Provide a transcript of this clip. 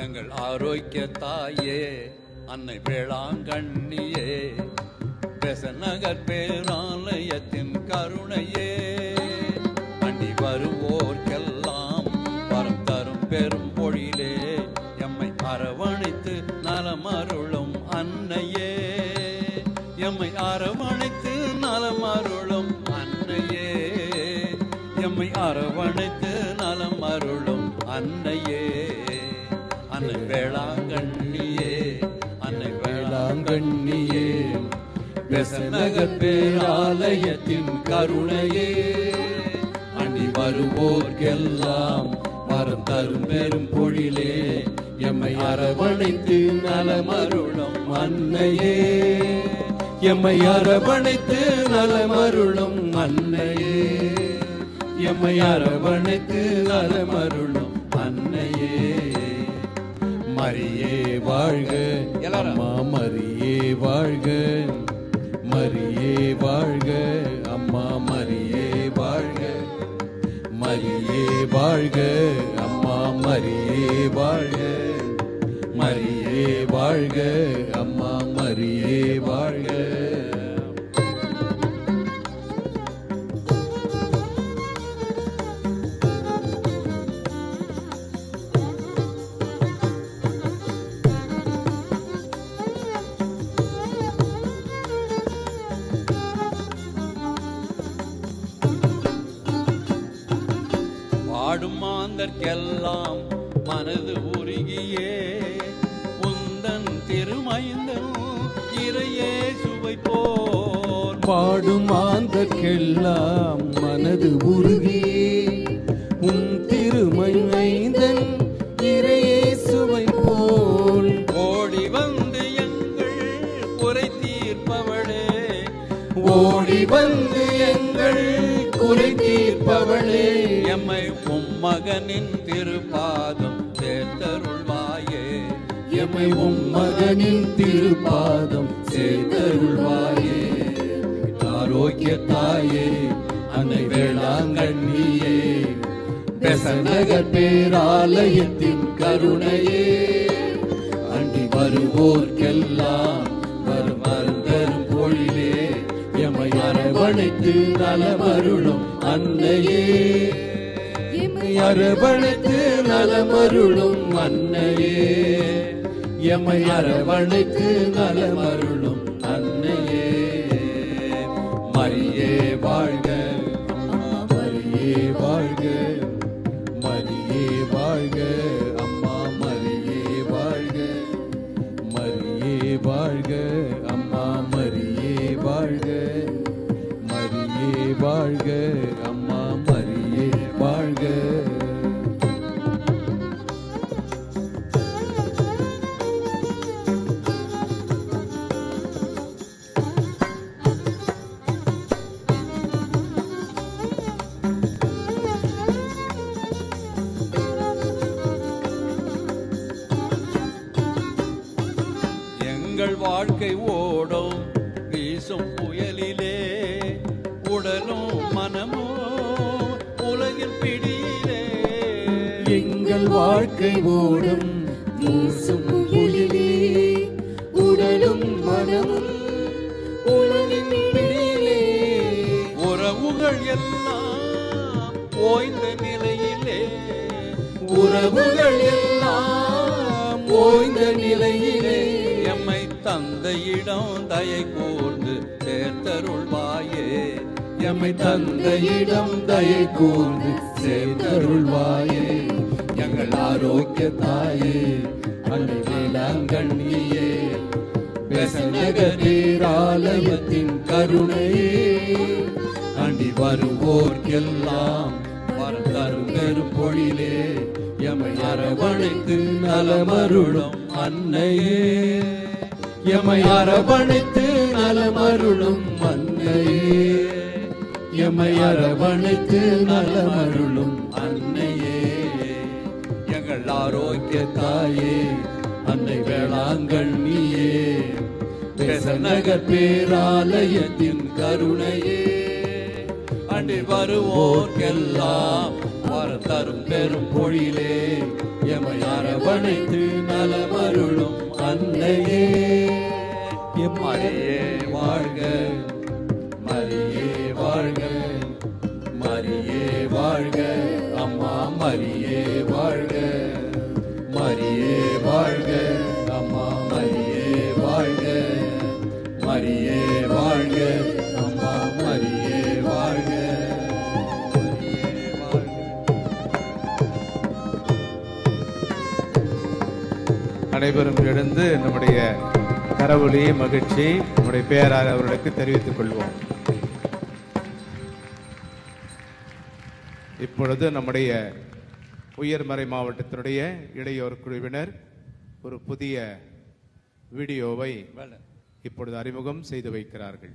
எங்கள் ஆரோக்கிய தாயே அன்னை வேளாங்கண்ணியே, பெசநகர் பேராலயத்தின் கருணையே, அண்டி வருவோர்க்கெல்லாம் வரம் தரும் பெரும் பொழிலே, எம்மை அரவணைத்து நலமருளும் அன்னையே, எம்மை அரவணைத்து நலமருளும் அன்னையே, எம்மை அரவணைத்து நலமருளும் அன்னையே, அன்னை வேளாங்கண்ணியே, அன்னை வேளாங்கண்ணியே, பெசநகர் பேராலயத்தின் கருணையே, அண்டி வருவோர்க்கெல்லாம் வரம் தரும் பெரும் பொழிலே, எம்மை அரவணைத்து நலமருளும் அன்னையே, எம்மை அரவணைத்து நலமருளும் அன்னையே, எம்மை அரவணைத்து நலமருளும் அன்னையே. மரியே வாழ்க, அம்மா மரியே வாழ்க, மரியே வாழ்க, அம்மா மரியே வாழ்க, மரியே வாழ்க, அம்மா மரியே வாழ்க, மரியே வாழ்க, அம்மா மரியே வாழ்க. பாடும் மாந்தர்க்கெல்லாம் மனது உருகியே, உந்தன் திருமைந்தன் இறையேசுவை போல். பாடும் மாந்தர்க்கெல்லாம் மனது உருகியே, உன் திருமைந்தன் இறையேசுவை போல். ஓடி வந்து எங்கள் குறை தீர்ப்பவளே, ஓடி வந்து எங்கள் குறை தீர்ப்பவளே, எம்மை உம்மகனின் திருப்பாதம் சேர்த்தருள்வாயே, எம்மை உம்மகனின் திருப்பாதம் சேர்த்தருள்வாயே. ஆரோக்கிய தாயே அன்னை வேளாங்கண்ணியே, பெசநகர் பேராலயத்தின் கருணையே, அண்டி வருவோர்க்கெல்லாம் வரும் தரும் பொழிலே, எம்மை அரவணைத்து நலமருளும் அன்னையே, எம்மை அரவணைத்து நலமருளும் அன்னையே, எம்மை அரவணைத்து நலமருளும் அன்னையே. மரியே வாழ்க, அம்மா மரியே வாழ்க, மரியே வாழ்க, அம்மா மரியே வாழ்க, மரியே வாழ்க, அம்மா மரியே வாழ்க, மரியே வாழ்க, அம்மா மரியே வாழ்க. எங்கள் வாழ்க்கை ஓடும் வீசும் புயலிலே, உடலும் மனமும் உலகின் பிடியிலே, எங்கள் வாழ்க்கை ஓடும் வீசும் புயலிலே, உடலும் மனமும் உலகின் பிடியிலே, உறவுகள் எல்லாம் ஓய்ந்த நிலையிலே, உறவுகள் எல்லாம் ஓய்ந்த நிலையிலே, எம்மை தந்தையிடம் தயை கூர்ந்து சேர்த்தருள்வாயே, எம்மை தந்தையிடம் தயை கூர்ந்து சேர்த்தருள்வாயே. எங்கள் ஆரோக்கிய தாயே அன்னை வேளாங்கண்ணியே, பெசநகர் பேராலயத்தின் கருணையே, அண்டி வருவோர்க்கெல்லாம் வரம் தரும் பெரும் பொழிலே, எம்மை அரவணைத்து நலமருளும் அன்னையே, எம்மை அரவணைத்து நலமருளும் அன்னையே, எம்மை அரவணைத்து நலமருளும் அன்னையே. எங்கள் ஆரோக்கிய தாயே அன்னை வேளாங்கண்ணியே, பெசநகர் பேராலயத்தின் கருணையே, அண்டி வருவோர்க்கெல்லாம் வரம் தரும் பெரும் பொழிலே, எம்மை அரவணைத்து மரியே வாழ்க, மரியே வாழ்க, அம்மா மரியே வாழ்க, மரியே வாழ்க, அம்மா மரியே வாழ்க, மரியே வாழ்க. அனைவரும் எழுந்து நம்முடைய கரவொலி மகிழ்ச்சி நம்முடைய பேரார் அவர்களுக்கு தெரிவித்துக் கொள்வோம். இப்பொழுது நம்முடைய உயர்மறை மாவட்டத்தினுடைய இளையோர் குழுவினர் ஒரு புதிய வீடியோவை இப்பொழுது அறிமுகம் செய்து வைக்கிறார்கள்.